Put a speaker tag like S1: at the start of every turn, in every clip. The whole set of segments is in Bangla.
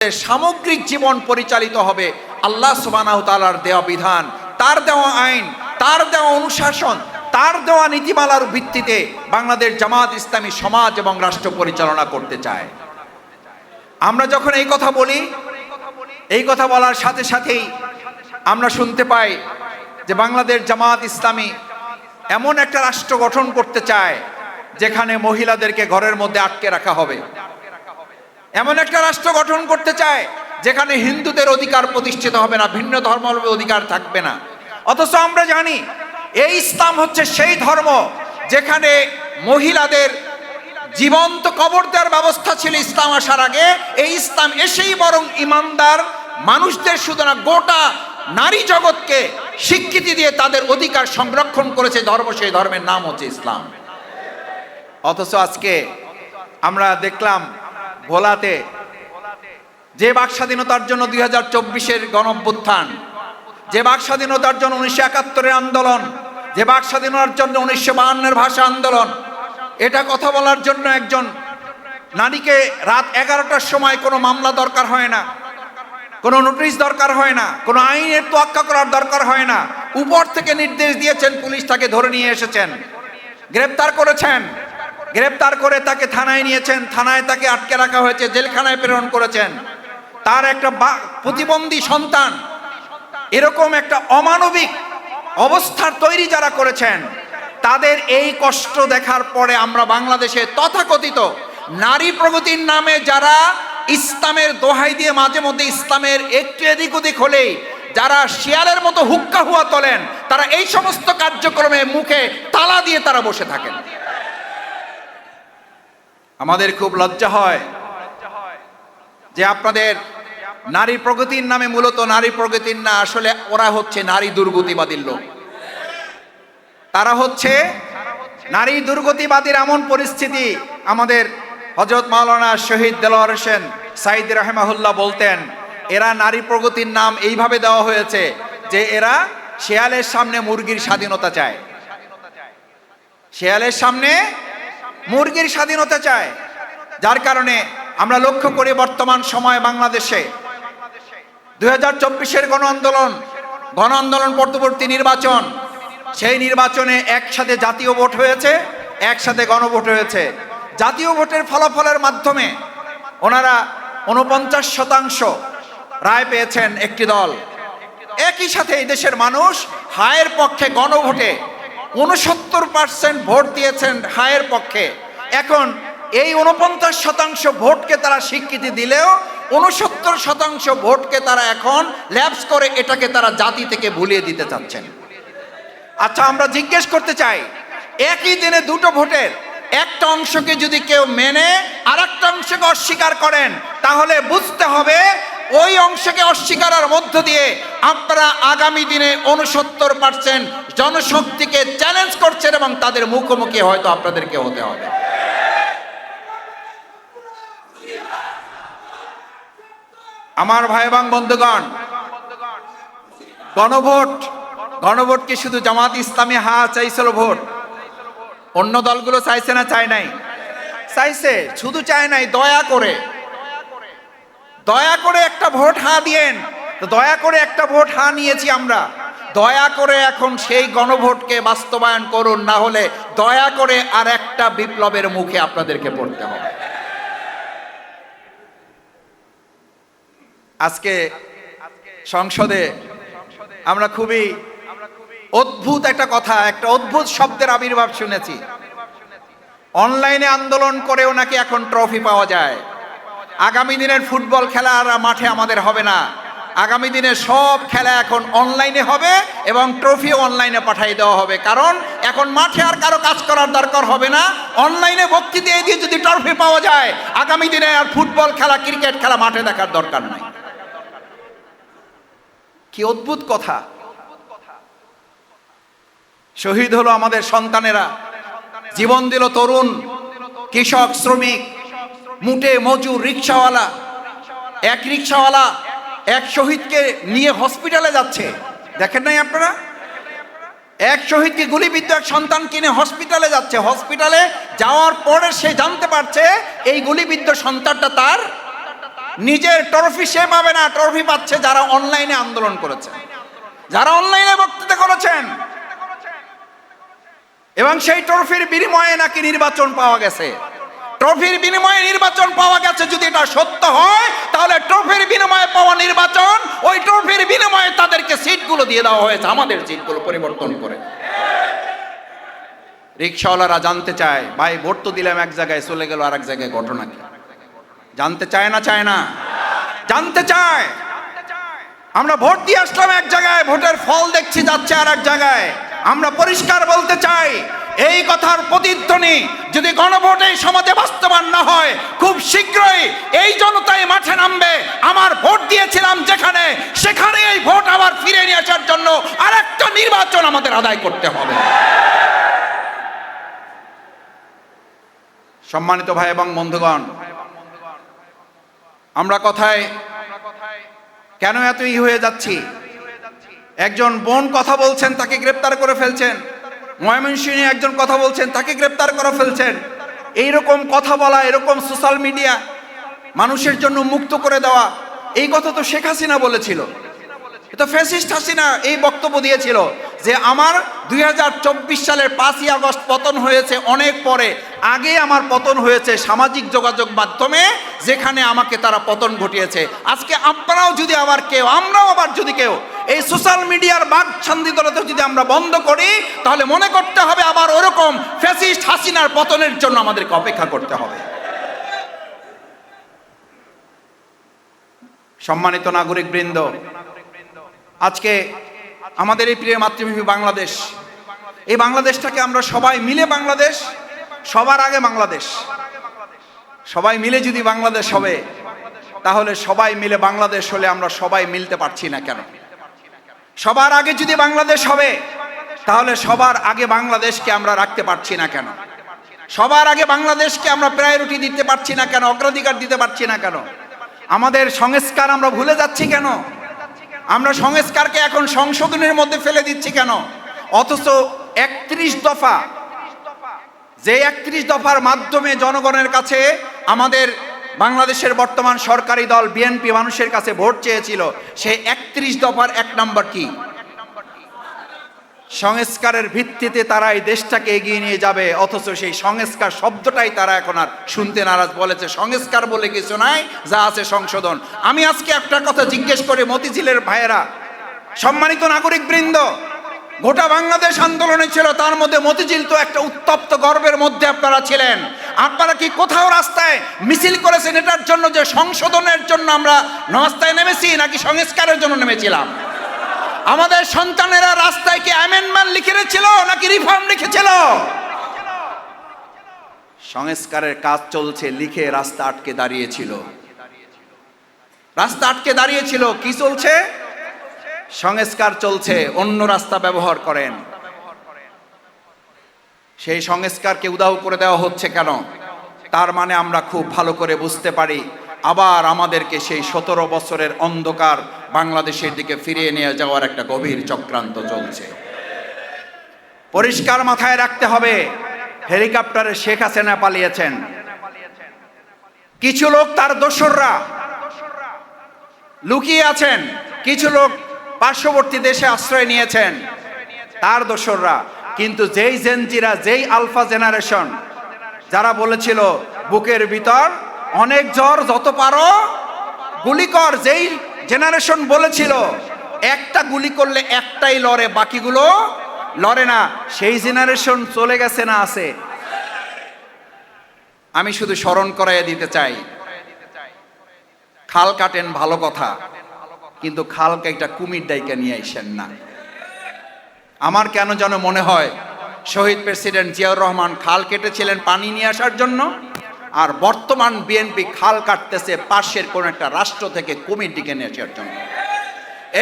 S1: সামগ্রিক জীবন পরিচালিত হবে আল্লাহ সুবহানাহু তাআলার দেওয়া বিধান, তার দেওয়া আইন, তার দেওয়া অনুশাসন, তার দেওয়া নীতিমালার ভিত্তিতে বাংলাদেশ জামাত ইসলামী সমাজ এবং রাষ্ট্র পরিচালনা করতে চায়। আমরা যখন এই কথা বলি, এই কথা বলার সাথে সাথেই আমরা শুনতে পাই যে বাংলাদেশ জামাত ইসলামী এমন একটা রাষ্ট্র গঠন করতে চায় যেখানে মহিলাদেরকে ঘরের মধ্যে আটকে রাখা হবে, এমন একটা রাষ্ট্র গঠন করতে চায় যেখানে হিন্দুদের অধিকার প্রতিষ্ঠিত হবে না, ভিন্ন ধর্মাবলম্বীর অধিকার থাকবে না। অথচ আমরা জানি এই ইসলাম হচ্ছে সেই ধর্ম যেখানে মহিলাদের জীবন্ত কবর দেওয়ার ব্যবস্থা ছিল ইসলাম আসার আগে। এই ইসলাম এসেই বরং ইমানদার মানুষদের শুধু না, গোটা নারী জগৎকে স্বীকৃতি দিয়ে তাদের অধিকার সংরক্ষণ করেছে ধর্ম, সেই ধর্মের নাম হচ্ছে ইসলাম। অথচ আজকে আমরা দেখলাম ভোলাতে যে বাক স্বাধীনতার জন্য 2024-এর গণঅভ্যুত্থান, যে বাক স্বাধীনতার জন্য 1971-এর আন্দোলন, যে বাক স্বাধীনতার জন্য 1952-এর ভাষা আন্দোলন, এটা কথা বলার জন্য একজন নারীকে রাত 11টার সময় কোনো মামলা দরকার হয় না, কোনো নোটিশ দরকার হয় না, কোনো আইনের তোয়াক্কা করার দরকার হয় না। উপর থেকে নির্দেশ দিয়েছেন, পুলিশ তাকে ধরে নিয়ে এসেছেন, গ্রেপ্তার করেছেন, গ্রেপ্তার করে তাকে থানায় নিয়েছেন, থানায় তাকে আটকে রাখা হয়েছে, জেলখানায় প্রেরণ করেছেন। তার একটা প্রতিবন্ধী সন্তান, এরকম একটা অমানবিক অবস্থার তৈরি যারা করেছেন, তাদের এই কষ্ট দেখার পরে আমরা বাংলাদেশে তথাকথিত নারী প্রগতির নামে যারা ইসলামের দোহাই দিয়ে মাঝে মধ্যে ইসলামের একটু এদিক ওদিক হলেই যারা শিয়ালের মতো হুক্কা হুয়া তোলেন, তারা এই সমস্ত কার্যক্রমে মুখে তালা দিয়ে তারা বসে থাকেন। আমাদের খুব লজ্জা হয় যে আপনাদের নারী প্রগতির নামে, মূলত নারী প্রগতির না, আসলে ওরা হচ্ছে নারী দুর্গতিবাদীর লোক। তারা হচ্ছে নারী দুর্গতিবাদীর এমন পরিস্থিতি, আমাদের হযরত মাওলানা শহীদ দেলোয়ার হোসেন সাঈদী রাহিমাহুল্লাহ বলতেন, এরা নারী প্রগতির নাম এইভাবে দেওয়া হয়েছে যে এরা শেয়ালের সামনে মুরগির স্বাধীনতা চায়, শেয়ালের সামনে মুরগির স্বাধীনতা চায়। যার কারণে আমরা লক্ষ্য করি বর্তমান সময়ে বাংলাদেশে 2024-এর গণ আন্দোলন পরবর্তী নির্বাচন, সেই নির্বাচনে একসাথে জাতীয় ভোট হয়েছে, একসাথে গণভোট হয়েছে। জাতীয় ভোটের ফলাফলের মাধ্যমে ওনারা 49% রায় পেয়েছেন একটি দল। একই সাথে এই দেশের মানুষ হায়ের পক্ষে গণভোটে 69% ভোট দিয়েছেন হায়ের পক্ষে। এখন এই 49% ভোটকে তারা স্বীকৃতি দিলেও 69% ভোটকে তারা এখন ল্যাপস করে এটাকে তারা জাতি থেকে ভুলিয়ে দিতে চাচ্ছেন। আচ্ছা, আমরা জিজ্ঞেস করতে চাই, একই দিনে দুটো ভোটের একটা অংশকে যদি কেউ মেনে আর একটা অংশকে অস্বীকার করেন, তাহলে বুঝতে হবে ওই অংশকে অস্বীকারের মধ্য দিয়ে আপনারা আগামী দিনে 69% জনশক্তিকে চ্যালেঞ্জ করছেন এবং তাদের মুখোমুখি হয়তো আপনাদেরকে হতে হবে। আমার ভাই এবং বন্ধুগণ, গণভোট কি শুধু জামাত ইসলামী চাইছিল ভোট? অন্য দলগুলো চাইছে না? চায় নাই? চাইছে, শুধু চায় নাই, দয়া করে একটা ভোট দিয়েন। দয়া করে একটা ভোট নিয়েছি আমরা, দয়া করে এখন সেই গণভোটকে বাস্তবায়ন করুন, না হলে দয়া করে আর একটা বিপ্লবের মুখে আপনাদেরকে পড়তে হবে। আজকে সংসদে আমরা খুবই অদ্ভুত একটা কথা, একটা অদ্ভুত শব্দের আবির্ভাব শুনেছি। অনলাইনে আন্দোলন করেও নাকি এখন ট্রফি পাওয়া যায়। আগামী দিনের ফুটবল খেলা আর মাঠে আমাদের হবে না, আগামী দিনের সব খেলা এখন অনলাইনে হবে এবং ট্রফিও অনলাইনে পাঠিয়ে দেওয়া হবে। কারণ এখন মাঠে আর কারো কাজ করার দরকার হবে না, অনলাইনে বক্তৃতা দিয়ে যদি ট্রফি পাওয়া যায়, আগামী দিনে আর ফুটবল খেলা, ক্রিকেট খেলা মাঠে দেখার দরকার নাই। কি অদ্ভুত কথা! শহীদ হলো আমাদের সন্তানেরা, জীবন দিল তরুণ, কৃষক, শ্রমিক, মুটে মজুর, রিক্সাওয়ালা। এক রিক্সাওয়ালা এক শহীদকে নিয়ে হসপিটালে যাচ্ছে, দেখেন নাই আপনারা? এক শহীদকে গুলিবিদ্ধ এক সন্তান কিনে হসপিটালে যাচ্ছে। হসপিটালে যাওয়ার পরে সে জানতে পারছে এই গুলিবিদ্ধ সন্তানটা তার নিজের ট্রফি সে পাবে না, ট্রফি পাচ্ছে যারা অনলাইনে আন্দোলন করেছে, যারা অনলাইনে বক্তৃতা করেছেন, এবং সেই ট্রফির বিনিময়ে নাকি নির্বাচন পাওয়া গেছে। ট্রফির বিনিময়ে নির্বাচন পাওয়া গেছে যদি এটা সত্য হয়, তাহলে ট্রফির বিনিময়ে পাওয়া নির্বাচন, ওই ট্রফির বিনিময়ে তাদেরকে সিটগুলো দিয়ে দেওয়া হয়েছে, আমাদের সিটগুলো পরিবর্তন করে। রিকশাওয়ালারা জানতে চায়, ভাই ভোট তো দিলাম এক জায়গায়, চলে গেল আর এক জায়গায়, ঘটনা কি? জানতে চায় না? চায় না? জানতে চায়। আমরা ভোট দিয়ে আসলাম এক জায়গায়, ভোটের ফল দেখছি যাচ্ছে আর এক জায়গায়। আমরা পরিষ্কার বলতে চাই, এই কথার প্রতিধ্বনি যদি গণভোট এই সমাজে বাস্তবায়ন না হয়, খুব শীঘ্রই এই জনতাই মাঠে নামবে। আমার ভোট দিয়েছিলাম যেখানে, সেখানে এই ভোট আবার ফিরে নিয়ে আসার জন্য আরেকটা নির্বাচন আমাদের আদায় করতে হবে। সম্মানিত ভাই এবং বন্ধুগণ, আমরা কথায় কেন এতই হয়ে যাচ্ছি? একজন বোন কথা বলছেন, তাকে গ্রেপ্তার করে ফেলছেন। ময়মনসিংহে একজন কথা বলছেন, তাকে গ্রেপ্তার করে ফেলছেন। এইরকম কথা বলা, এরকম সোশ্যাল মিডিয়া মানুষের জন্য মুক্ত করে দেওয়া, এই কথা তো শেখ হাসিনা বলেছিল। এটা ফ্যাসিস্ট হাসিনা এই বক্তব্য দিয়েছিল যে আমার 2024 সালের 5ই আগস্ট পতন হয়েছে অনেক পরে, আগে আমার পতন হয়েছে সামাজিক যোগাযোগ মাধ্যমে, যেখানে আমাকে তারা পতন ঘটিয়েছে। আজকে আপনারাও যদি আবার কেউ, আমরাও আবার যদি কেউ এই সোশ্যাল মিডিয়ার বাকছন্দিতরতা যদি আমরা বন্ধ করি, তাহলে মনে করতে হবে আবার ওরকম ফ্যাসিস্ট হাসিনার পতনের জন্য আমাদেরকে অপেক্ষা করতে হবে। সম্মানিত নাগরিক বৃন্দ, আজকে আমাদের এই প্রিয় মাতৃভূমি বাংলাদেশ, এই বাংলাদেশটাকে আমরা সবাই মিলে, বাংলাদেশ সবার আগে বাংলাদেশ, সবাই মিলে যদি বাংলাদেশ হবে, তাহলে সবাই মিলে বাংলাদেশ হলে আমরা সবাই মিলতে পারছি না কেন? সবার আগে যদি বাংলাদেশ হবে, তাহলে সবার আগে বাংলাদেশকে আমরা রাখতে পারছি না কেন? সবার আগে বাংলাদেশকে আমরা প্রায়োরিটি দিতে পারছি না কেন? অগ্রাধিকার দিতে পারছি না কেন? আমাদের সংস্কার আমরা ভুলে যাচ্ছি কেন? আমরা সংস্কারকে এখন সংশোধনের মধ্যে ফেলে দিচ্ছি কেন? অথচ 31 দফা, যে 31 দফার মাধ্যমে জনগণের কাছে আমাদের বাংলাদেশের বর্তমান সরকারি দল বিএনপি মানুষের কাছে ভোট চেয়েছিল, সেই 31 দফার 1 নম্বর কি? সংস্কারের ভিত্তিতে তারা এই দেশটাকে এগিয়ে নিয়ে যাবে। অথচ সেই সংস্কার শব্দটাই তারা এখন আর শুনতে নারাজ। বলেছে সংস্কার বলে কিছু নাই, যা আছে সংশোধন। আমি আজকে একটা কথা জিজ্ঞেস করে, মতিঝিলের ভাইয়েরা, সম্মানিত নাগরিক বৃন্দ, গোটা বাংলাদেশ আন্দোলনে ছিল, তার মধ্যে মতিঝিল তো একটা উত্তপ্ত গর্বের মধ্যে আপনারা ছিলেন। আপনারা কি কোথাও রাস্তায় মিছিল করেছেন এটার জন্য যে সংশোধনের জন্য আমরা রাস্তায় নেমেছি, নাকি সংস্কারের জন্য নেমেছিলাম? আমাদের সন্তানেরা রাস্তায় কি অ্যামেন্ডমেন্ট লিখেছিল নাকি রিফর্ম লিখেছিল? সংস্কারের কাজ চলছে, লিখে রাস্তা আটকে দাঁড়িয়েছিল। রাস্তা আটকে দাঁড়িয়েছিল, কি চলছে? সংস্কার চলছে, অন্য রাস্তা ব্যবহার করেন। সেই সংস্কারকে উধাও করে দেওয়া হচ্ছে কেন? তার মানে আমরা খুব ভালো করে বুঝতে পারি, আবার আমাদেরকে সেই 17 বছরের অন্ধকার বাংলাদেশের দিকে ফিরিয়ে নিয়ে যাওয়ার একটা গভীর চক্রান্ত চলছে। পরিষ্কার মাথায় রাখতে হবে, হেলিকপ্টারে শেখ হাসিনা পালিয়েছেন, কিছু লোক তার দোসররা লুকিয়ে আছেন, কিছু লোক পার্শ্ববর্তী দেশে আশ্রয় নিয়েছেন, তার দোসররা। কিন্তু যেই জেনজিরা, যেই আলফা জেনারেশন, যারা বলেছিল বুকের ভিতর অনেক জ্বর, যত পারো গুলি কর, যেই জেনারেশন বলেছিল একটা গুলি করলে একটাই লড়ে, বাকিগুলো লড়ে না, সেই জেনারেশন চলে গেছে না আছে? আমি শুধু স্মরণ করাইয়া দিতে চাই, খাল কাটেন ভালো কথা, কিন্তু খালকে একটা কুমির ডাইকা নিয়ে আইসেন না। আমার কেন যেন মনে হয় শহীদ প্রেসিডেন্ট জিয়াউর রহমান খাল কেটেছিলেন পানি নিয়ে আসার জন্য, আর বর্তমান বিএনপি খাল কাটতেছে পাশের কোন একটা রাষ্ট্র থেকে কুমির ডেকে নিয়ে আসার জন্য।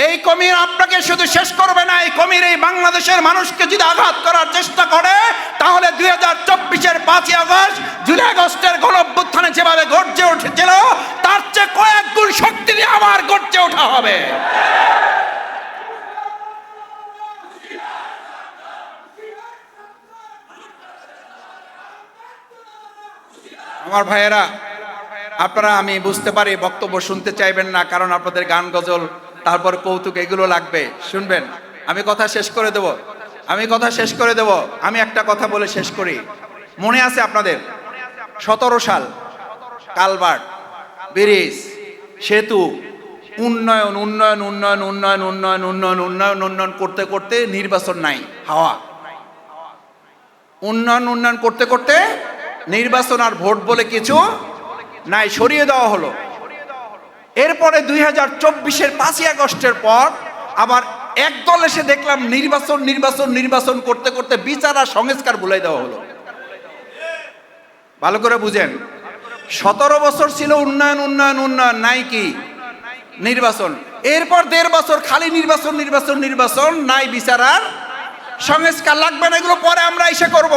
S1: এই কুমির আপনাকে শুধু শেষ করবে না, এই কুমির এই বাংলাদেশের মানুষকে যদি আঘাত করার চেষ্টা করে, তাহলে 2024-এর 5ই আগস্ট, জুলাই আগস্টের গণঅভ্যুত্থানে যেভাবে গর্জে উঠেছিল, তার চেয়ে কয়েক গুণ শক্তি দিয়ে আবার গর্জে ওঠা হবে। আমার ভাইয়েরা, আপনারা, আমি বুঝতে পারি বক্তব্য শুনতে চাইবেন না, কারণ আপনাদের গান গজল তারপর কৌতুক এগুলো লাগবে, শুনবেন। আমি কথা শেষ করে দেব, আমি একটা কথা বলে শেষ করি। মনে আছে আপনাদের 17 সাল কালভার্ট, ব্রিজ, সেতু, উন্নয়ন উন্নয়ন উন্নয়ন উন্নয়ন উন্নয়ন উন্নয়ন উন্নয়ন উন্নয়ন করতে করতে নির্বাচন নাই, হাওয়া। উন্নয়ন উন্নয়ন করতে করতে নির্বাচন আর ভোট বলে কিছু নাই, সরিয়ে দেওয়া হলো। এরপরে 2024-এর 5ই আগস্টের পর আবার একদল এসে দেখলাম নির্বাচন নির্বাচন নির্বাচন করতে করতে বিচার আর সংস্কার ভুলাই দেওয়া হলো। ভালো করে বুঝেন, 17 বছর ছিল উন্নয়ন উন্নয়ন উন্নয়ন, নাই কি নির্বাচন। এরপর 1.5 বছর খালি নির্বাচন নির্বাচন নির্বাচন, নাই বিচার আর সংস্কার। লাগবে না, এগুলো পরে আমরা এসে করব।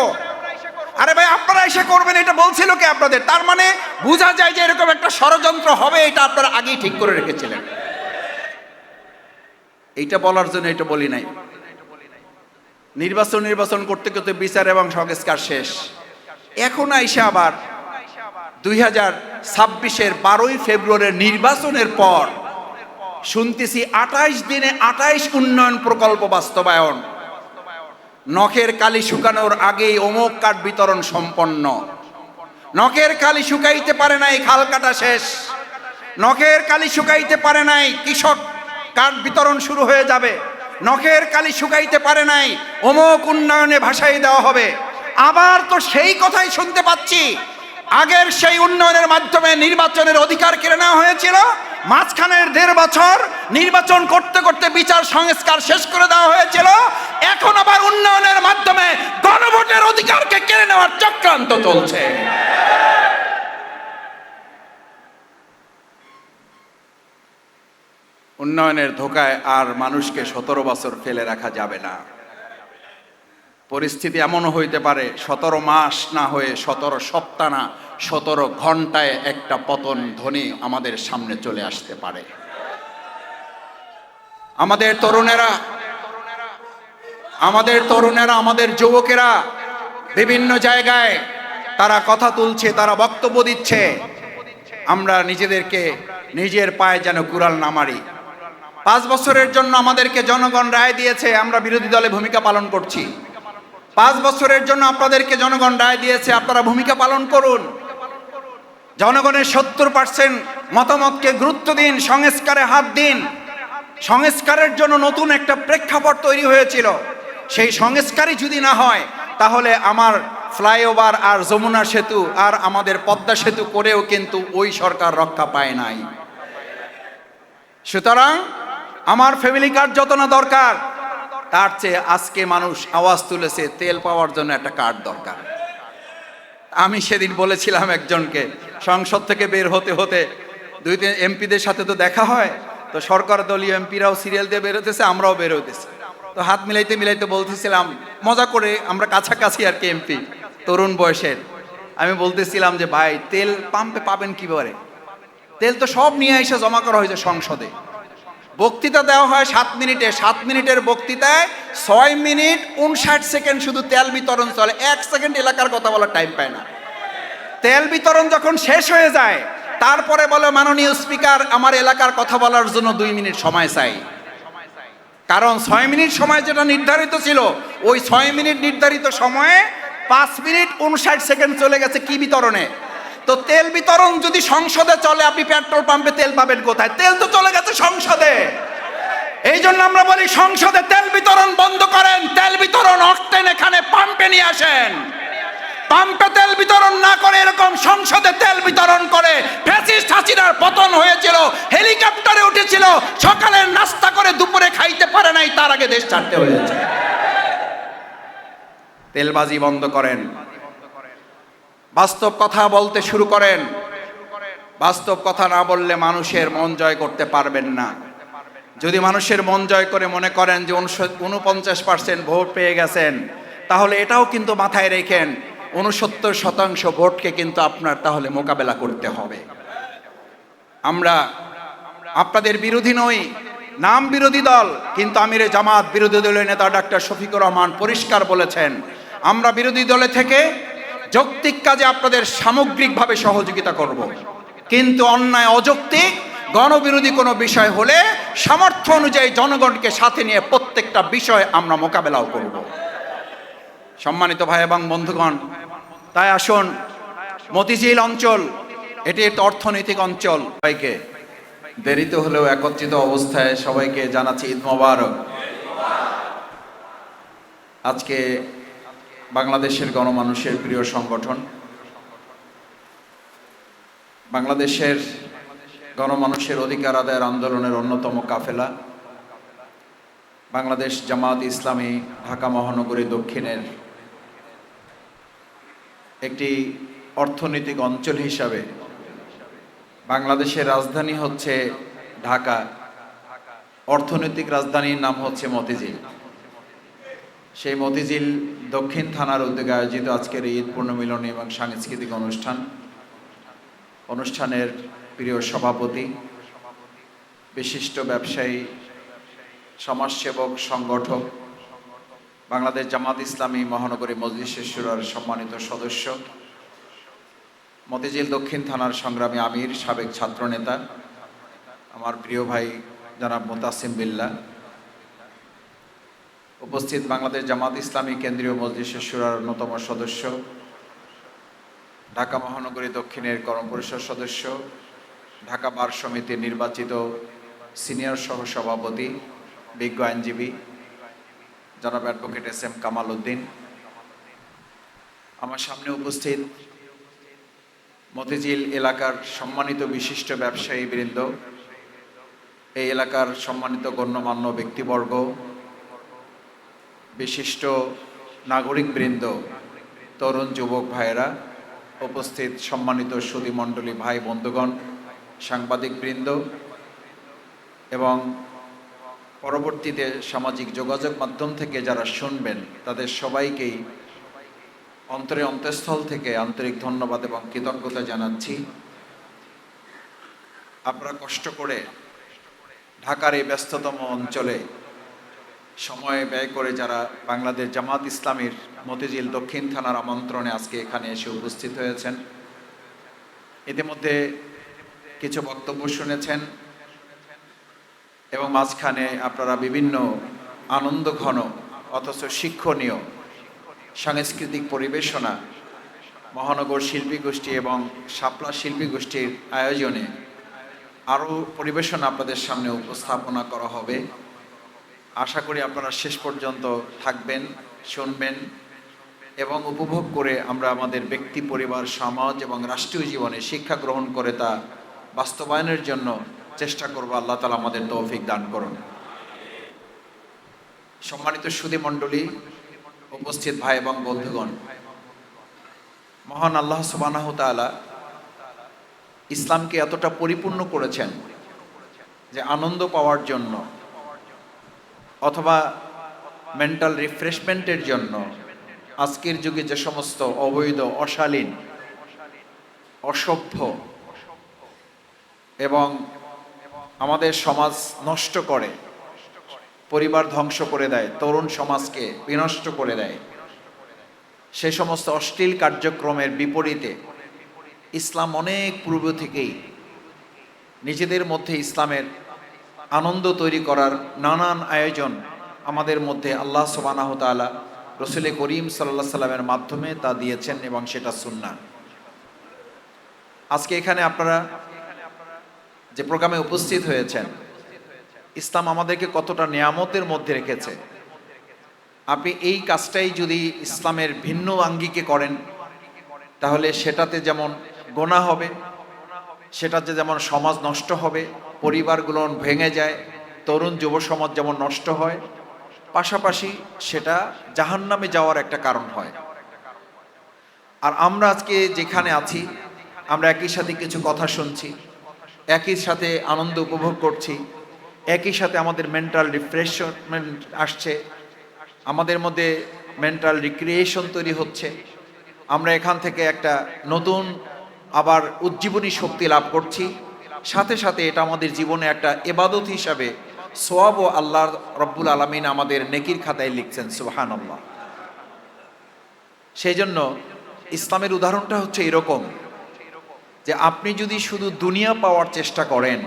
S1: আরে ভাই, আপনারা এসে করবেন এটা বলছিল কে আপনাদের? তার মানে বোঝা যায় যে এরকম একটা ষড়যন্ত্র হবে, এটা আপনারা আগেই ঠিক করে রেখেছিলেন। এইটা বলার জন্য এটা বলি নাই। নির্বাচন নির্বাচন করতে করতে বিচার এবং সংস্কার শেষ। এখন আইসা আবার 2026-এর 12ই ফেব্রুয়ারির নির্বাচনের পর শুনতেছি 28 দিনে 28 উন্নয়ন প্রকল্প বাস্তবায়ন। নখের কালি শুকানোর আগেই অমুক কাঠ বিতরণ সম্পন্ন। নখের কালি শুকাইতে পারে নাই, খাল কাটা শেষ। নখের কালি শুকাইতে পারে নাই, কৃষক কাঠ বিতরণ শুরু হয়ে যাবে। নখের কালি শুকাইতে পারে নাই, অমুক উন্নয়নে ভাসাই দেওয়া হবে। আবার তো সেই কথাই শুনতে পাচ্ছি, আগের সেই উন্নয়নের মাধ্যমে নির্বাচনের অধিকার কেড়ে নেওয়া হয়েছিল। মাঝখানের 1.5 বছর নির্বাচন করতে করতে বিচার সংস্কার শেষ করে দেওয়া হয়েছিল। এখন আবার উন্নয়নের মাধ্যমে গণভোটের অধিকারকে কেড়ে নেওয়ার চক্রান্ত চলছে। উন্নয়নের ধোকায় আর মানুষকে 17 বছর ফেলে রাখা যাবে না। পরিস্থিতি এমনও হইতে পারে 17 মাস না হয়ে 17 সপ্তাহ না, 17 ঘন্টায় একটা পতন ধ্বনি আমাদের সামনে চলে আসতে পারে। আমাদের তরুণেরা, আমাদের যুবকেরা বিভিন্ন জায়গায় তারা কথা তুলছে, তারা বক্তব্য দিচ্ছে। আমরা নিজেদেরকে নিজের পায়ে যেন কুড়াল না মারি। 5 বছরের জন্য আমাদেরকে জনগণ রায় দিয়েছে, আমরা বিরোধী দলে ভূমিকা পালন করছি। 5 বছরের জন্য আপনাদেরকে জনগণ রায় দিয়েছে, আপনারা ভূমিকা পালন করুন। জনগণের 70% মতামতকে গুরুত্ব দিন, সংস্কারে হাত দিন। সংস্কারের জন্য নতুন একটা প্রেক্ষাপট তৈরি হয়েছিল, সেই সংস্কারই যদি না হয় তাহলে আমার ফ্লাইওভার আর যমুনা সেতু আর আমাদের পদ্মা সেতু করেও কিন্তু ওই সরকার রক্ষা পায় নাই। সুতরাং আমার ফ্যামিলি কার্ড যত না দরকার, তার চেয়ে আজকে মানুষ আওয়াজ তুলেছে তেল পাওয়ার জন্য একটা কার্ড দরকার। আমি সেদিন বলেছিলাম একজনকে, সংসদ থেকে বের হতে হতে 2-3 এমপিদের সাথে তো দেখা হয়, তো সরকার দলীয় এমপিরাও সিরিয়াল দিয়ে বের হতেছে, আমরাও বের হতেছি। তো হাত মিলাইতে মিলাইতে বলতেছিলাম, মজা করে, আমরা কাছাকাছি আর কি এমপি, তরুণ বয়সের। আমি বলতেছিলাম যে ভাই, তেল পাম্পে পাবেন কিভাবে? তেল তো সব নিয়ে এসে জমা করা হয়েছে সংসদে। বক্তৃতা দেওয়া হয় 7 মিনিটে, 7 মিনিটের বক্তৃতায় 6 মিনিট 59 সেকেন্ড শুধু তেল বিতরণ চলে। 1 সেকেন্ড এলাকার কথা বলার টাইম পায় না। তেল বিতরণ যখন শেষ হয়ে যায়, তারপরে বলে মাননীয় স্পিকার, আমার এলাকার কথা বলার জন্য 2 মিনিট সময় চাই। কারণ 6 মিনিট সময় যেটা নির্ধারিত ছিল, ওই 6 মিনিট নির্ধারিত সময়ে 5 মিনিট 59 সেকেন্ড চলে গেছে কি বিতরণে। তো তেল বিতরণ যদি সংসদে চলে, আপনি পেট্রোল পাম্পে তেল পাবেন কোথায়? তেল তো চলে গেছে সংসদে। এই জন্য আমরা বলি, সংসদে তেল বিতরণ বন্ধ করেন, তেল বিতরণ অক্টেন এখানে পাম্পে নিয়ে আসেন। পাম্পে তেল বিতরণ না করে এরকম সংসদে তেল বিতরণ করে ফ্যাসিস্ট হাসিনার পতন হয়েছিল। হেলিকপ্টারে উঠেছিল, সকালের নাস্তা করে দুপুরে খাইতে পারে নাই, তার আগে দেশ ছাড়তে হয়েছে। তেলবাজি বন্ধ করেন, বাস্তব কথা বলতে শুরু করেন। বাস্তব কথা না বললে মানুষের মন জয় করতে পারবেন না। যদি মানুষের মন জয় করে মনে করেন যে 49% ভোট পেয়ে গেছেন, তাহলে এটাও কিন্তু মাথায় রেখেন, 69% ভোটকে কিন্তু আপনার তাহলে মোকাবেলা করতে হবে। আমরা আপনাদের বিরোধী নই, নাম বিরোধী দল, কিন্তু আমিরে জামাত বিরোধী দলের নেতা ডাক্তার শফিকুর রহমান পরিষ্কার বলেছেন, আমরা বিরোধী দলে থেকে যৌক্তিক কাজে আপনাদের সামগ্রিকভাবে সহযোগিতা করব, কিন্তু অন্যায় অযৌক্তিক গণবিরোধী কোনো বিষয় হলে সামর্থ্য অনুযায়ী জনগণকে সাথে নিয়ে প্রত্যেকটা বিষয় আমরা মোকাবেলাও করব। সম্মানিত ভাই এবং বন্ধুগণ, তাই আসুন, মতিঝিল অঞ্চল এটি একটি অর্থনৈতিক অঞ্চল। সবাইকে দেরিতে হলেও একত্রিত অবস্থায় সবাইকে জানাচ্ছি ঈদ মোবারক। আজকে বাংলাদেশের গণমানুষের প্রিয় সংগঠন, বাংলাদেশের গণমানুষের অধিকার আদায়ের আন্দোলনের অন্যতম কাফেলা বাংলাদেশ জামাত ইসলামী ঢাকা মহানগরী দক্ষিণের একটি অর্থনৈতিক অঞ্চল হিসাবে বাংলাদেশের রাজধানী হচ্ছে ঢাকা, অর্থনৈতিক রাজধানীর নাম হচ্ছে মতিঝিল। সেই মতিঝিল দক্ষিণ থানার উদ্যোগে আয়োজিত আজকের ঈদ পুণ্যমিলনী এবং সাংস্কৃতিক অনুষ্ঠানের প্রিয় সভাপতি, বিশিষ্ট ব্যবসায়ী, সমাজসেবক, সংগঠক, বাংলাদেশ জামাত ইসলামী মহানগরী মজলিস শুরার সম্মানিত সদস্য, মতিঝিল দক্ষিণ থানার সংগ্রামী আমির, সাবেক ছাত্রনেতা, আমার প্রিয় ভাই জনাব মুতাসিম বিল্লাহ, উপস্থিত বাংলাদেশ জামাত ইসলামী কেন্দ্রীয় মজলিস শুরার অন্যতম সদস্য, ঢাকা মহানগরী দক্ষিণের কর্ম পরিষদ সদস্য, ঢাকা বার সমিতির নির্বাচিত সিনিয়র সহসভাপতি, বিজ্ঞ আইনজীবী জনাব অ্যাডভোকেট এস.এম. কামাল উদ্দিন, আমার সামনে উপস্থিত মতিঝিল এলাকার সম্মানিত বিশিষ্ট ব্যবসায়ী বৃন্দ, এই এলাকার সম্মানিত গণ্যমান্য ব্যক্তিবর্গ, বিশিষ্ট নাগরিক বৃন্দ, তরুণ যুবক ভাইয়েরা, উপস্থিত সম্মানিত সুধী মণ্ডলী, ভাই বন্ধুগণ, সাংবাদিক বৃন্দ এবং পরবর্তীতে সামাজিক যোগাযোগ মাধ্যম থেকে যারা শুনবেন তাদের সবাইকেই অন্তরে অন্তঃস্থল থেকে আন্তরিক ধন্যবাদ এবং কৃতজ্ঞতা জানাচ্ছি। আপনারা কষ্ট করে ঢাকার এই ব্যস্ততম অঞ্চলে সময় ব্যয় করে যারা বাংলাদেশ জামাত ইসলামীর মতিঝিল দক্ষিণ থানার আমন্ত্রণে আজকে এখানে এসে উপস্থিত হয়েছেন। ইতিমধ্যে কিছু বক্তব্য শুনেছেন এবং মাঝখানে আপনারা বিভিন্ন আনন্দঘন অথচ শিক্ষণীয় সাংস্কৃতিক পরিবেশনা মহানগর শিল্পী গোষ্ঠী এবং শাপলা শিল্পী গোষ্ঠীর আয়োজনে আরও পরিবেশনা আপনাদের সামনে উপস্থাপনা করা হবে। আশা করি আপনারা শেষ পর্যন্ত থাকবেন, শুনবেন এবং উপভোগ করে আমরা আমাদের ব্যক্তি, পরিবার, সমাজ এবং রাষ্ট্রীয় জীবনে শিক্ষা গ্রহণ করে তা বাস্তবায়নের জন্য চেষ্টা করব। আল্লাহ তাআলা আমাদের তৌফিক দান করুন। সম্মানিত সুধী মণ্ডলী, উপস্থিত ভাই এবং বন্ধুগণ, মহান আল্লাহ সুবহানাহু ওয়া তাআলা ইসলামকে এতটা পরিপূর্ণ করেছেন যে আনন্দ পাওয়ার জন্য অথবা মেন্টাল রিফ্রেশমেন্টের জন্য আজকের যুগে যে সমস্ত অবৈধ, অশালীন, অসভ্য এবং আমাদের সমাজ নষ্ট করে, পরিবার ধ্বংস করে দেয়, তরুণ সমাজকে বিনষ্ট করে দেয়, সে সমস্ত অশ্লীল কার্যক্রমের বিপরীতে ইসলাম অনেক পূর্ব থেকেই নিজেদের মধ্যে ইসলামের আনন্দ তৈরি করার নানান আয়োজন আমাদের মধ্যে আল্লাহ সুবহানাহু ওয়া তাআলা রাসূল করিম সাল্লাল্লাহু আলাইহি সাল্লামের মাধ্যমে তা দিয়েছেন এবং সেটা সুন্নাহ। আজকে এখানে আপনারা যে প্রোগ্রামে উপস্থিত হয়েছেন, ইসলাম আমাদেরকে কতটা নিয়ামতের মধ্যে রেখেছে। আপনি এই কাজটাই যদি ইসলামের ভিন্ন আঙ্গিকে করেন তাহলে সেটাতে যেমন গুনাহ হবে, সেটাতে যেমন সমাজ নষ্ট হবে, পরিবারগুলো ভেঙে যায়, তরুণ যুব সমাজ যেমন নষ্ট হয়, পাশাপাশি সেটা জাহান্নামে যাওয়ার একটা কারণ হয়। আর আমরা আজকে যেখানে আছি, আমরা একই সাথে কিছু কথা শুনছি, একই সাথে আনন্দ উপভোগ করছি, একই সাথে আমাদের মেন্টাল রিফ্রেশমেন্ট আসছে, আমাদের মধ্যে মেন্টাল রিক্রিয়েশন তৈরি হচ্ছে। আমরা এখান থেকে একটা নতুন আবার উজ্জীবনী শক্তি লাভ করছি। সাথে সাথে এটা আমাদের জীবনে একটা ইবাদত হিসাবে সওয়াব ও আল্লাহ রব্বুল আলামিন আমাদের নেকির খাতায় লিখছেন, সুবহানাল্লাহ। সেই জন্য ইসলামের উদাহরণটা হচ্ছে এরকম যে আপনি যদি শুধু দুনিয়া পাওয়ার চেষ্টা করেন,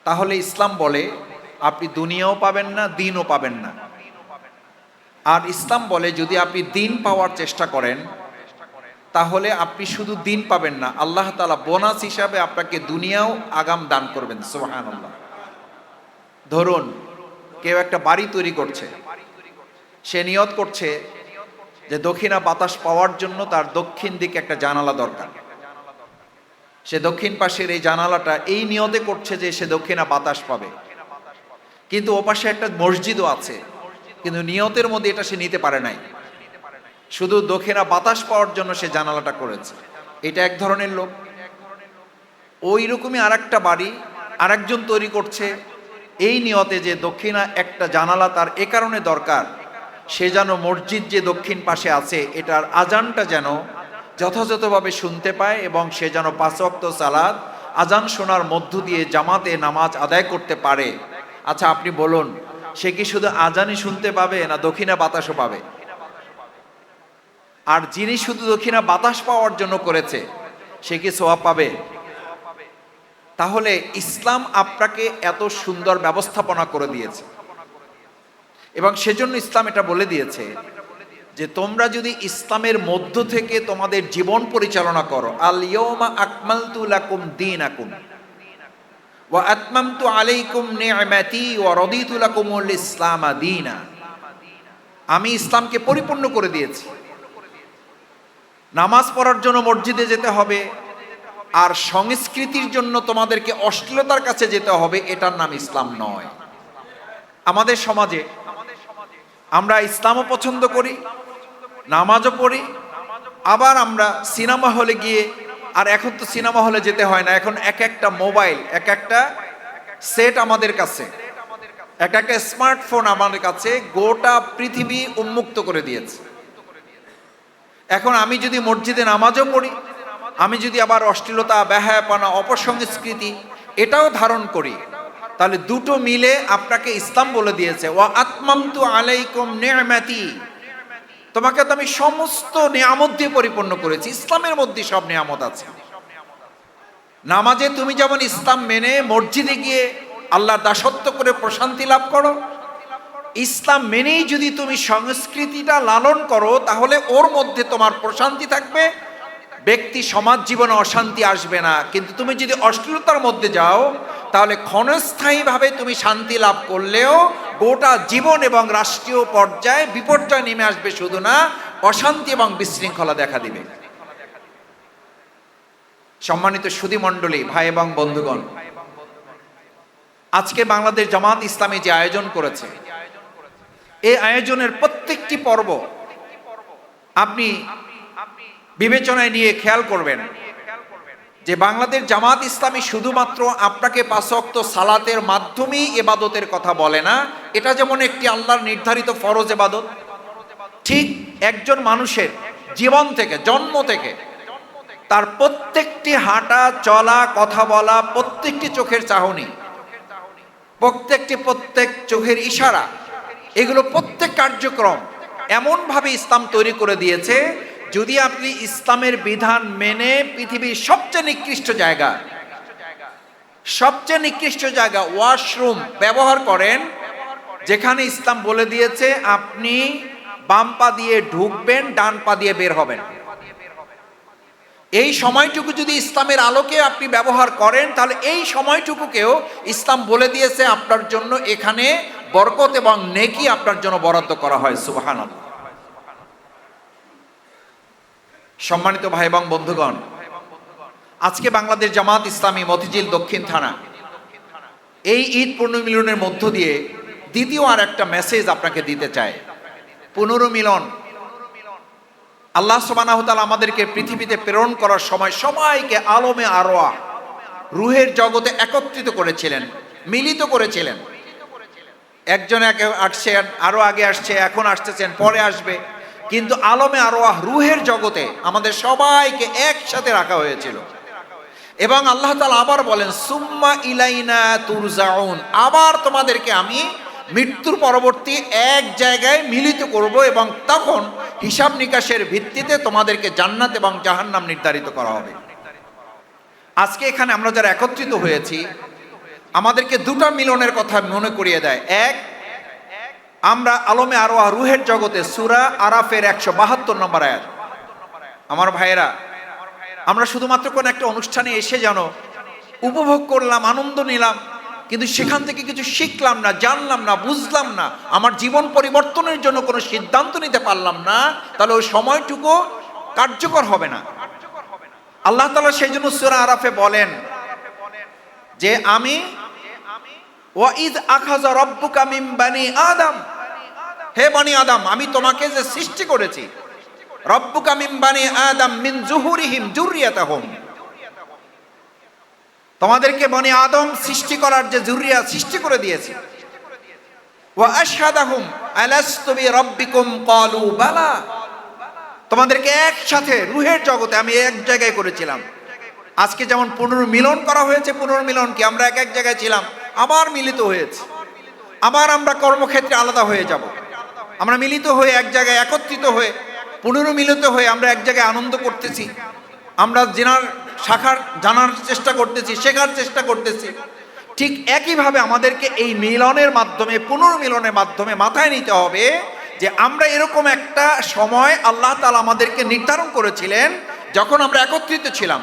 S1: তাহলে ইসলাম বলে আপনি দুনিয়াও পাবেন না, দিনও পাবেন না। আর ইসলাম বলে যদি আপনি দিন পাওয়ার চেষ্টা করেন, তাহলে আপনি শুধু দিন পাবেন না, আল্লাহ তাআলা বোনাস হিসাবে আপনাকে দুনিয়াও আগাম দান করবেন। সুবহানাল্লাহ। ধরুন কেউ একটা বাড়ি তৈরি করছে, সে নিয়ত করছে যে দক্ষিণা বাতাস পাওয়ার জন্য তার দক্ষিণ দিকে একটা জানালা দরকার। সে দক্ষিণ পাশের এই জানালাটা এই নিয়তে করছে যে সে দক্ষিণা বাতাস পাবে, কিন্তু ওপাশে একটা মসজিদও আছে, কিন্তু নিয়তের মধ্যে এটা সে নিতে পারে নাই, শুধু দক্ষিণা বাতাস পাওয়ার জন্য সে জানালাটা করেছে। এটা এক ধরনের লোক। ওই রকমই আরেকটা বাড়ি আরেকজন তৈরি করছে এই নিয়তে যে দক্ষিণা একটা জানালা তার এ কারণে দরকার, সে যেন মসজিদ যে দক্ষিণ পাশে আছে এটার আজানটা যেন যথাযথভাবে শুনতে পায় এবং সে যেন 5 ওয়াক্ত সালাত আজান শোনার মধ্য দিয়ে জামাতে নামাজ আদায় করতে পারে। আচ্ছা আপনি বলুন, সে কি শুধু আজানই শুনতে পাবে না দক্ষিণা বাতাসও পাবে? আর যিনি শুধু দক্ষিণা বাতাস পাওয়ার জন্য করেছে সে কি সওয়াব পাবে? তাহলে ইসলাম আপনাকে এত সুন্দর ব্যবস্থাপনা করে দিয়েছে এবং সেজন্য ইসলাম এটা বলে দিয়েছে যে তোমরা যদি ইসলামের মধ্য থেকে তোমাদের জীবন পরিচালনা করো, আল ইয়াউমা আকমালতু লাকুম দীনাকুম ওয়া আতমামতু আলাইকুম নি'মাতি ওয়া রাদিতু লাকুমুল ইসলাম দীনা, আমি ইসলামকে পরিপূর্ণ করে দিয়েছি। নামাজ পড়ার জন্য মসজিদে যেতে হবে, আর সংস্কৃতির জন্য তোমাদেরকে অশ্লীলতার কাছে যেতে হবে, এটার নাম ইসলাম নয়। আমাদের সমাজে আমরা ইসলামও পছন্দ করি, নামাজও পড়ি, আবার আমরা সিনেমা হলে গিয়ে, আর এখন তো সিনেমা হলে যেতে হয় না, এখন এক একটা মোবাইল, এক একটা সেট আমাদের কাছে, এক একটা স্মার্টফোন আমাদের কাছে গোটা পৃথিবী উন্মুক্ত করে দিয়েছে। এখন আমি যদি মসজিদে নামাজও পড়ি, আমি যদি আবার অশ্লীলতা, বেহায়াপনা, অপসংস্কৃতি এটাও ধারণ করি, তাহলে দুটো মিলে আপনাকে ইসলাম বলে দিয়েছে ওয়া আতমামতু আলাইকুম নি'মাতি, তোমাকে তো আমি সমস্ত নিয়ামত দিয়ে পরিপূর্ণ করেছি। ইসলামের মধ্যে সব নিয়ামত আছে। নামাজে তুমি যেমন ইসলাম মেনে মসজিদে গিয়ে আল্লাহর দাসত্ব করে প্রশান্তি লাভ করো, ইসলাম মেনেই যদি তুমি সংস্কৃতিটা লালন করো তাহলে ওর মধ্যে তোমার প্রশান্তি থাকবে, ব্যক্তি সমাজ জীবনে অশান্তি আসবে না। কিন্তু তুমি যদি অশ্লীলতার মধ্যে যাও তাহলে ক্ষণস্থায়ীভাবে তুমি শান্তি লাভ করলেও গোটা জীবন এবং রাষ্ট্রীয় পর্যায়ে বিপর্যয় নেমে আসবে, শুধু না অশান্তি এবং বিশৃঙ্খলা দেখা দিবে। সম্মানিত সুধী মণ্ডলী, ভাই এবং বন্ধুগণ, আজকে বাংলাদেশ জামাত ইসলামী যে আয়োজন করেছে, এই আয়োজনের প্রত্যেকটি পর্ব আপনি বিবেচনায় নিয়ে খেয়াল করবেন যে বাংলাদেশ জামাত ইসলামী শুধুমাত্র আপনাকে 5 ওয়াক্ত সালাতের মাধ্যমেই ইবাদতের কথা বলে না। এটা যেমন একটি আল্লাহর নির্ধারিত ফরজ ইবাদত, ঠিক একজন মানুষের জীবন থেকে, জন্ম থেকে তার প্রত্যেকটি হাঁটা চলা, কথা বলা, প্রত্যেকটি চোখের চাহনি, প্রত্যেক চোখের ইশারা, এগুলো প্রত্যেক কার্যক্রম এমনভাবে ইসলাম তৈরি করে দিয়েছে, যদি আপনি ইসলামের বিধান মেনে পৃথিবীর সবচেয়ে নিকৃষ্ট জায়গা ওয়াশরুম ব্যবহার করেন, যেখানে ইসলাম বলে দিয়েছে আপনি বাম পা দিয়ে ঢুকবেন, ডান পা দিয়ে বের হবেন, এই সময়টুকু যদি ইসলামের আলোকে আপনি ব্যবহার করেন তাহলে এই সময়টুকুকেও ইসলাম বলে দিয়েছে আপনার জন্য এখানে বরকত এবং নেকি আপনার জন্য বরাদ্দ করা হয়। সুবহানাল্লাহ। সম্মানিত ভাই এবং বন্ধুগণ, আজকে বাংলাদেশ জামাত ইসলামী মতিঝিল দক্ষিণ থানা এই ঈদ পুনর্মিলনের মধ্য দিয়ে দ্বিতীয় আর একটা মেসেজ আপনাকে দিতে চায়। পুনর্মিলন, আল্লাহ সুবহানাহু ওয়া তাআলা আমাদেরকে পৃথিবীতে প্রেরণ করার সময় সবাইকে আলমে আরওয়া, রুহের জগতে একত্রিত করেছিলেন, মিলিত করেছিলেন। একজন আসছেন, আরো আগে আসছে, এখন আসতেছেন, পরে আসবে, কিন্তু আলমে আরওয়াহ, রুহের জগতে আমাদের সবাইকে একসাথে রাখা হয়েছিল। এবং আল্লাহ তাআলা আবার বলেন সুম্মা ইলাইনা তুরজাউন, আবার তোমাদেরকে আমি মৃত্যুর পরবর্তী এক জায়গায় মিলিত করব এবং তখন হিসাব নিকাশের ভিত্তিতে তোমাদেরকে জান্নাত এবং জাহান্নাম নির্ধারিত করা হবে। আজকে এখানে আমরা যারা একত্রিত হয়েছি, আমাদেরকে দুটা মিলনের কথা মনে করিয়ে দেয়। এক, আমরা আলমে আরওয়াহ রুহের জগতে সূরা আরাফের 172 নম্বর আয়াত। আমার ভাইয়েরা, আমরা শুধুমাত্র কোন একটা অনুষ্ঠানে এসে যেন উপভোগ করলাম, আনন্দ নিলাম, কিন্তু সেখান থেকে কিছু শিখলাম না, জানলাম না, বুঝলাম না, আমার জীবন পরিবর্তনের জন্য কোনো সিদ্ধান্ত নিতে পারলাম না, তাহলে ওই সময়টুকু কার্যকর হবে না। আল্লাহ তাআলা সেই জন্য সূরা আরাফে বলেন যে আমি ওয়াইদ আখাযা রাব্বুকা মিন বানি আদম, হে বনি আদম, আমি তোমাকে যে সৃষ্টি করেছি, রাব্বুকা মিন বানি আদম মিন যুহুরিহিম যুররিয়াতাহুম, তোমাদেরকে বনি আদম সৃষ্টি করার যে যুররিয়া সৃষ্টি করে দিয়েছি। ওয়া আশহাদাহুম আলাস্তু বিরাব্বিকুম ক্বালু বালা, তোমাদেরকে একসাথে রুহের জগতে আমি এক জায়গায় করেছিলাম। আজকে যেমন পুনর্মিলন করা হয়েছে, পুনর্মিলন কি আমরা এক এক জায়গায় ছিলাম, আবার মিলিত হয়েছে, আবার আমরা কর্মক্ষেত্রে আলাদা হয়ে যাব। আমরা মিলিত হয়ে এক জায়গায় একত্রিত হয়ে পুনর্মিলিত হয়ে আমরা এক জায়গায় আনন্দ করতেছি, আমরা জানার চেষ্টা করতেছি, শেখার চেষ্টা করতেছি। ঠিক একইভাবে আমাদেরকে এই মিলনের মাধ্যমে, পুনর্মিলনের মাধ্যমে মাথায় নিতে হবে যে আমরা এরকম একটা সময় আল্লাহ তাআলা আমাদেরকে নির্ধারণ করেছিলেন, যখন আমরা একত্রিত ছিলাম,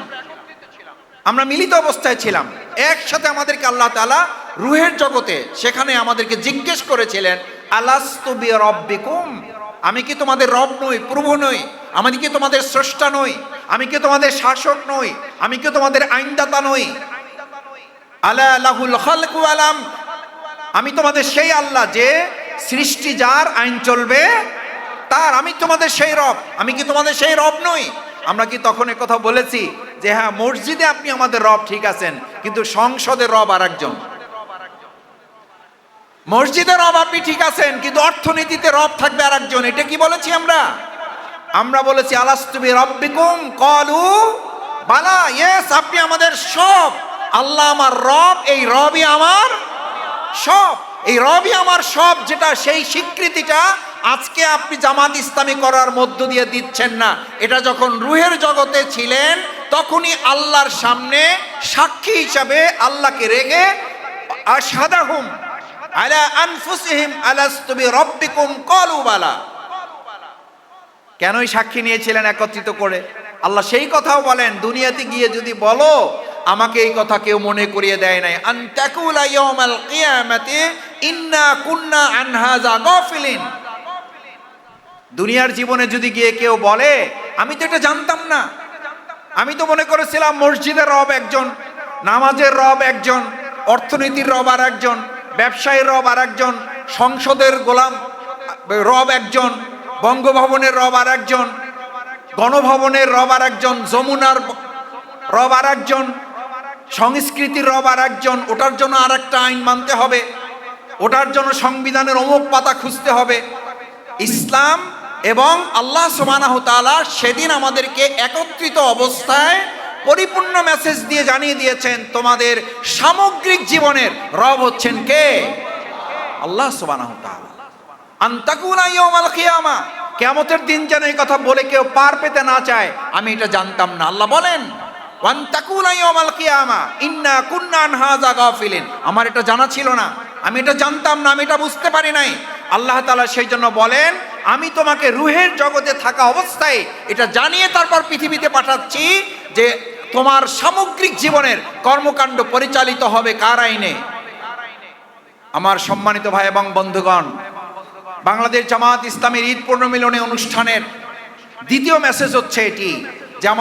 S1: আমরা মিলিত অবস্থায় ছিলাম, একসাথে আমাদেরকে আল্লাহ তাআলা রুহের জগতে সেখানে আমাদেরকে জিজ্ঞেস করেছিলেন, আলাস্তু বিরাব্বিকুম, আমি কি তোমাদের রব নই, প্রভু নই? আমি কি তোমাদের স্রষ্টা নই? আমি কি তোমাদের শাসক নই? আমি কি তোমাদের আইনদাতা নই? আলা লাহুল খালকু ওয়াল আমর, আমি তোমাদের সেই আল্লাহ যে সৃষ্টি, যার আইন চলবে তার, আমি তোমাদের সেই রব। আমি কি তোমাদের সেই রব নই? আমরা কি তখন কথা বলেছি যে হ্যাঁ, মসজিদে আপনি আমাদের রব, ঠিক আছেন, কিন্তু সংসদের রব আরেকজন। মসজিদের রব আপনি ঠিক আছেন, কিন্তু অর্থনীতিতে রব থাকবে আরেকজন। এটা কি বলেছি আমরা বলেছি আলাস্তু বিরাব্বিকুম ক্বালু বালা, ইয়েস, আপনি আমাদের সব। আল্লাহ আমার রব, এই রবই আমার সব, এই রবই আমার সব, যেটা সেই স্বীকৃতিটা আজকে আপনি জামাত ইসলামী করার মধ্য দিয়ে দিচ্ছেন না। এটা যখন রুহের জগতে ছিলেন তখনই আল্লাহর সামনে সাক্ষী হিসাবে আল্লাহকে রেখে আশহাদাহুম আলা আনফুসিহিম আলাস্তু বিরাব্বিকুম ক্বালু বালা, কেনই সাক্ষী নিয়েছিলেন একত্রিত করে? আল্লাহ সেই কথাও বলেন, দুনিয়াতে গিয়ে যদি বলো আমাকে এই কথা কেউ মনে করিয়ে দেয় নাই, আন তাকুলা ইয়াউমাল কিয়ামাতি ইন্না কুন্না আন হাযা গাফিলিন, দুনিয়ার জীবনে যদি গিয়ে কেউ বলে আমি তো এটা জানতাম না, আমি তো মনে করেছিলাম মসজিদের রব একজন, নামাজের রব একজন, অর্থনীতির রব আর একজন, ব্যবসায়ীর রব আর একজন, সংসদের গোলাম রব একজন, বঙ্গভবনের রব আর একজন, গণভবনের রব আর একজন, যমুনার রব আর একজন, সংস্কৃতির রব আর একজন, ওটার জন্য আর একটা আইন মানতে হবে, ওটার জন্য সংবিধানের অমুক পাতা খুঁজতে হবে। ইসলাম এবং আল্লাহ সুবহানাহু ওয়া তাআলা সেদিন আমাদেরকে একত্রিত অবস্থায় পরিপূর্ণ মেসেজ দিয়ে জানিয়ে দিয়েছেন, তোমাদের সামগ্রিক জীবনের রব হচ্ছেন কে? আল্লাহ সুবহানাহু ওয়া তাআলা। আন তাকুনা ইয়াউমাল কিয়ামা, কিয়ামতের দিন যেন এই কথা বলে কেউ পার পেতে না চায় আমি এটা জানতাম না। আল্লাহ বলেন ওয়ান তাকুনা ইয়াউমাল কিয়ামা ইন্না কুন্না আন হাযা গাফিলিন, আমার এটা জানা ছিল না, আমি এটা জানতাম না, আমি এটা বুঝতে পারি নাই। আল্লাহ তাআলা সেই জন্য বলেন, আমি তোমাকে রুহের জগতে থাকা অবস্থায় এটা জানিয়ে তারপর পৃথিবীতে পাঠাচ্ছি যে তোমার সামগ্রিক জীবনের কর্মকাণ্ড পরিচালিত হবে কার আইনে? আমার সম্মানিত ভাই এবং বন্ধুগণ, বাংলাদেশ জামাত ইসলামীর ঈদ পুনর্মিলনী অনুষ্ঠানের দ্বিতীয় মেসেজ হচ্ছে এটি যে আমাদের